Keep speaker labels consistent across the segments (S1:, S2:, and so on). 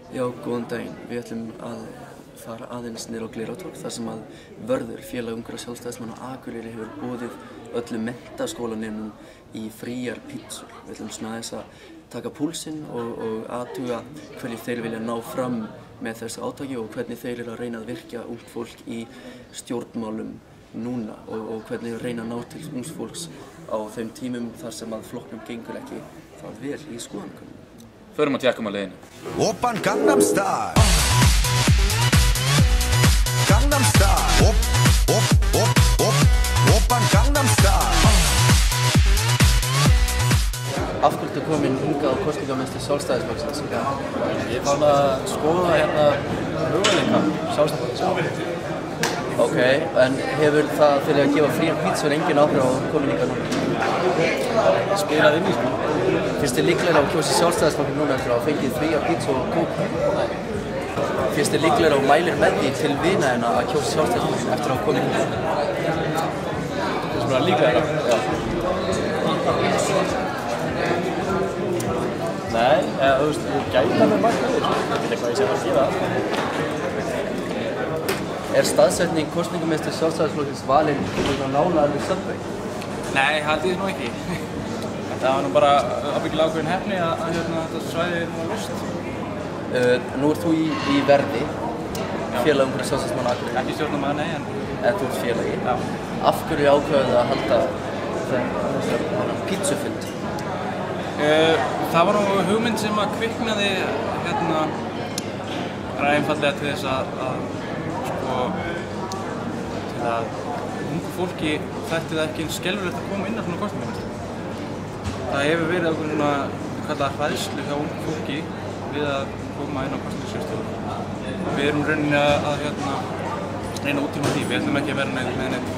S1: Já, góðan daginn. Við ætlum að fara aðeins niður á Glerátorg þar sem að Vörður, félag ungra sjálfstæðismanna á Akureyri, hefur boðið öllum menntaskólanemum í fríar pítsur. Við ætlum svona aðeins að taka púlsinn og athuga hvernig þeir vilja ná fram með þessu átaki og hvernig þeir eru að reyna að virkja ungt fólk í stjórnmálum núna og hvernig þeir reyna að ná til ungs fólks á þeim tímum þar sem að flokknum gengur ekki það vel í skoðanakönnunum.
S2: Förum að tjekka á leiðinni.
S3: Oppan Gangnam Style. Gangnam Style. Oppan Gangnam Style.
S1: Af hverju ertu komin hingað á kosningamestur Sjálfstæðisflokksins í dag?
S4: Ég fann að skoða hérna möguleika Sjálfstæðisflokksins.
S1: Ok, en hefur það fyrir að gefa fríar pítsur engin áhrif á komin hingað núna?
S4: Spilað inn í sko.
S1: Finnst þér líklega að kjósa Sjálfstæðisflokkinn núna eftir að hafa fengið fríar pítsu og kók?
S4: Nei.
S1: Finnst þér líklega að mælir með því til vina þína að kjósa Sjálfstæðisflokkinn eftir að hafa komið hingað?
S4: Finnst mér að líklega það?
S1: Já.
S4: Nei, þú veist, ég gæta með margt með þér. Ég veit eitthvað ég sé að gera.
S1: Er staðsetning kosningamestur Sjálfstæðisflokksins valinn nálægur við Subway?
S4: Nei, haldið þið nú ekki. Það var nú bara ábyggilega ákveðin heppni að þetta svæði er nú að lust.
S1: Nú ert þú í Verði, félag ungra sjálfstæðismanna á Akureyri.
S4: Ekki stjórnarmaður, nei,
S1: En þú ert félagi.
S4: Já.
S1: Af hverju ákveðuð að halda þennan pítsufund?
S4: Það var nú hugmynd sem að kviknaði einfaldlega til þess til að ungu fólki þætti það ekki eins skelfilegt að koma inn á svona kosningamestur. Það hefur verið ákveðin svona kallað hræðslu hjá ungu fólki við að koma inn á kosningaskrifstofu. Við erum rauninni að reyna út í því. Við ætlum ekki að vera með neitt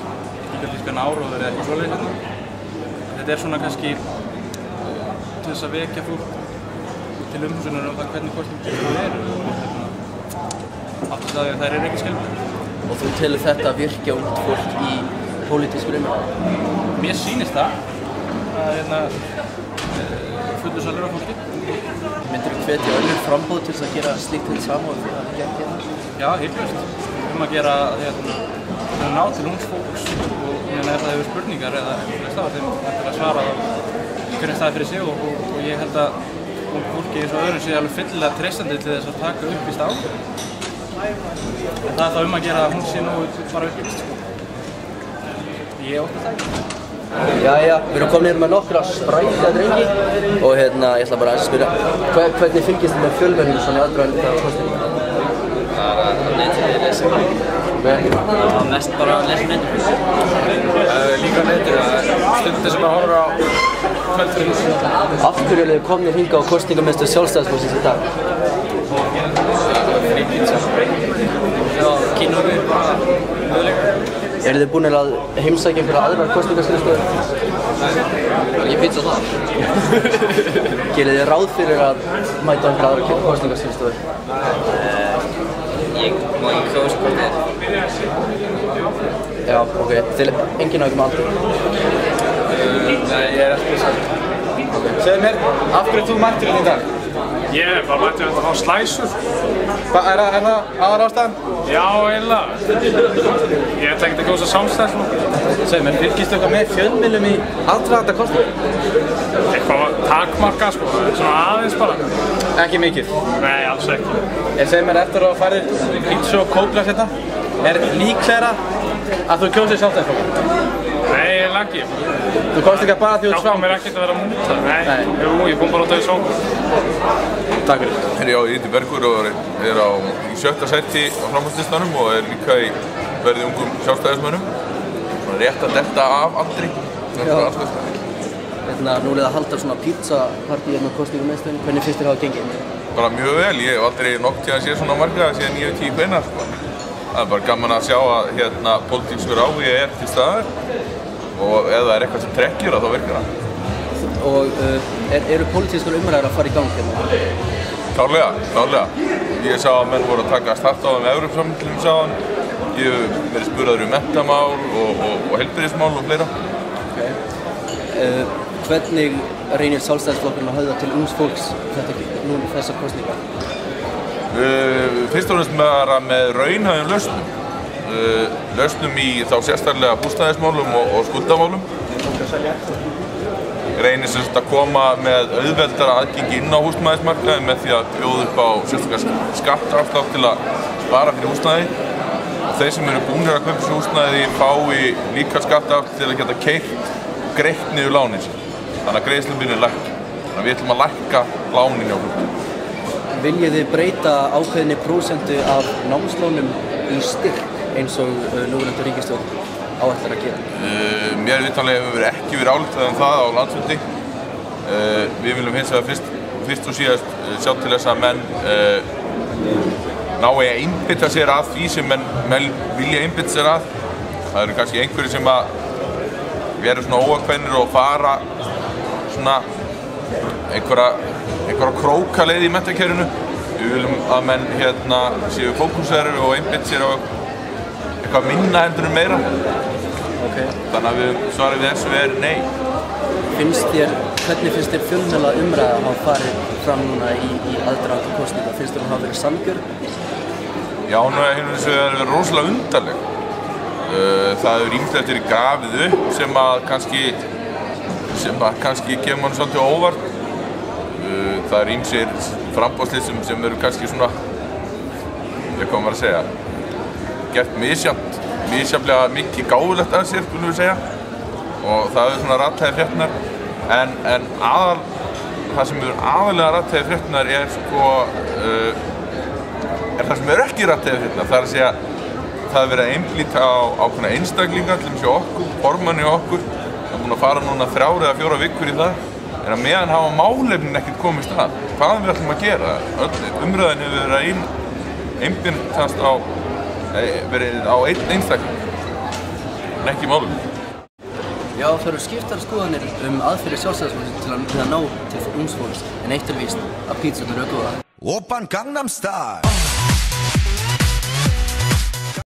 S4: gigantískan áróður eða eitthvað svoleiðis hérna. Þetta er svona kannski til þess að vekja fólk til umhugsunar það hvernig kosningaskrifstofur eru og áttast að þær eru ekki skelfilegar.
S1: Og þú telur þetta að virkja ungt fólk í pólitísku umræðu?
S4: Mér sýnist það að fullur salur á fólki.
S1: Myndirðu hvetja önnur framboð til þess að gera slíkt hið sama og fyrir að gera hérna?
S4: Já, hiklaust. Að gera að ná til ungs fólks og ef það hefur spurningar eða einhverja stað þeim eftir að svara hvernig staði fyrir sig og ég held að ungu fólki eins og öðrum sé alveg fyllilega treystandi til þess að taka upp í stað. En það er þá að gera að hún sé nú bara uppbyggt. Ég óttast það ekki.
S1: Jæja, við erum komin með nokkra sprækja drengi og ég ætla bara að spyrja hvernig fylgist þið með fjölmenninu svona í aðdragandi kosninga?
S5: Það er að netið lesa. Já, mest bara að lesa netið.
S4: Líka netið, það er stundin sem að horfa á kvöldfréttir.
S1: Af hverju eru þið komnir hingað á kosningamestur Sjálfstæðisflokksins í dag?
S5: Já, kynna okkur bara möguleika.
S1: Eru þið búin að heimsækja einhverja aðrar kosningaskrifstofur?
S5: Ég pizza það.
S1: Gerið þið ráð fyrir að mæta einhverja aðrar kosningaskrifstofur?
S5: Ég má ekki kjósa hvort þið er.
S1: Já, ok. Þið er enginn á ykkur með aldur?
S4: Nei, ég er ekki sann. Segðu mér, af hverju þú mættir hérna í dag?
S6: Ég er bara mættur að fá slæsur.
S4: Er það aðal ástæðan?
S6: Já, eiginlega. Ég ætla ekkert að kjósa Sjálfstæðisflokkinn.
S4: Segðu mér, fylgist þú eitthvað með fjölmiðlum í aðdraganda kosninga?
S6: Eitthvað takmarkað sko, svona aðeins bara.
S4: Ekki mikið?
S6: Nei, alls ekki.
S4: Segðu mér, eftir að fara pítsu og kókglas hérna, er líklegra að þú kjósir Sjálfstæðisflokkinn?
S6: Nei, eiginlega ekki.
S4: Þú komst ekki bara því út
S6: Hjálpa mér ekkert að vera múta. Nei, ég kom bara út af því sók.
S4: Takk fyrir.
S7: Já, ég heiti Bergur og er í 7. sæti á framhaldslistanum og er líka í verði ungum sjálfstæðismönnum. Svona rétt að detta af aldri.
S1: Nú er það að halda svona pizzapartí hérna á kosningamesturinn. Hvernig finnst þér það að gengið?
S7: Bara mjög vel. Ég hef aldrei nokkuð tíma séð svona marga síðan 9-10 hvenær. Það er bara gaman að sjá að pólitískur áhugi er til staðar og ef það er eitthvað sem trekkir þá virkar það.
S1: Og eru pólitískar umræður að fara í gang hérna?
S7: Klárlega. Ég sá að menn voru að taka start á það með Evrópssamningum sáðan. Ég hef verið spurður menntamál og heilbrigðismál og fleira.
S1: Hvernig reynir Sjálfstæðisflokkurinn að höfða til ungs fólks þessar kosningar?
S7: Fyrst og fremst með raunhæfum lausnum. Lausnum í þá sérstaklega húsnæðismálum og skuldamálum. Reynir sem sagt að koma með auðveldara aðgengi inn á húsnæðismarkaði með því að bjóða upp á sérstaklega skattafslátt til að spara fyrir húsnæði. Og þeir sem eru búnir að kaupa sér húsnæði fái líka skattafslátt til að geta keypt og greitt niður lánin sín. Þannig að greiðslubyrðin er lækka. Þannig að við ætlum að lækka lánin hjá fólki.
S1: Viljið þið breyta ákveðinni prósentu af námslánum í styrk eins og núverandi ríkisstjórn áætlar að gera?
S7: Mér vitanlega hefur ekki verið ályktað það á landsfundi. Við viljum hins vegar fyrst og síðast sjá til þess að menn nái að einbeita sér að því sem menn vilja einbeita sér að. Það eru kannski einhverjir sem að vera svona óákveðnir og fara svona einhverja krókaleið í menntakerfinu. Við viljum að menn séu fókusaðir og einbeita sér á eitthvað minna heldur en meira. Þannig að svarið við þessu er nei.
S1: Hvernig finnst þér fjölmiðla umræða að hafa farið fram núna í aðdragandi kosninga? Finnst þér að hafa verið sanngjörn?
S7: Já, hún hefur verið rosalega undarleg. Það hefur ýmislegt verið grafið upp sem að kannski kemur mann svolítið á óvart. Það eru ýmsir framboðslið sem eru kannski svona, hvað maður að segja, gert misjafnlega mikið gáfulegt að sér, skulum við segja. Og það er svona rathæði fréttirnar. En það sem er aðalega rathæði fréttirnar er það sem er ekki rathæði fréttirnar. Það er að segja, það er verið að einblíta á ákveðna einstaklinga, til dæmis hjá okkur, formanni hjá okkur. Það er búin að fara núna 3 eða 4 vikur í það. En að meðan hafa málefnin ekkert komist að. Hvað við ætlum að gera? Umræðin hefur verið að einblítast á einn einstakling, en ekki málefnin.
S1: Já, það eru skiptar skoðanir aðferðir Sjálfstæðisflokksins til að ná til ungs fólks, en eitt er víst að pítsurnar eru góðar.
S3: Oppan Gangnam Style.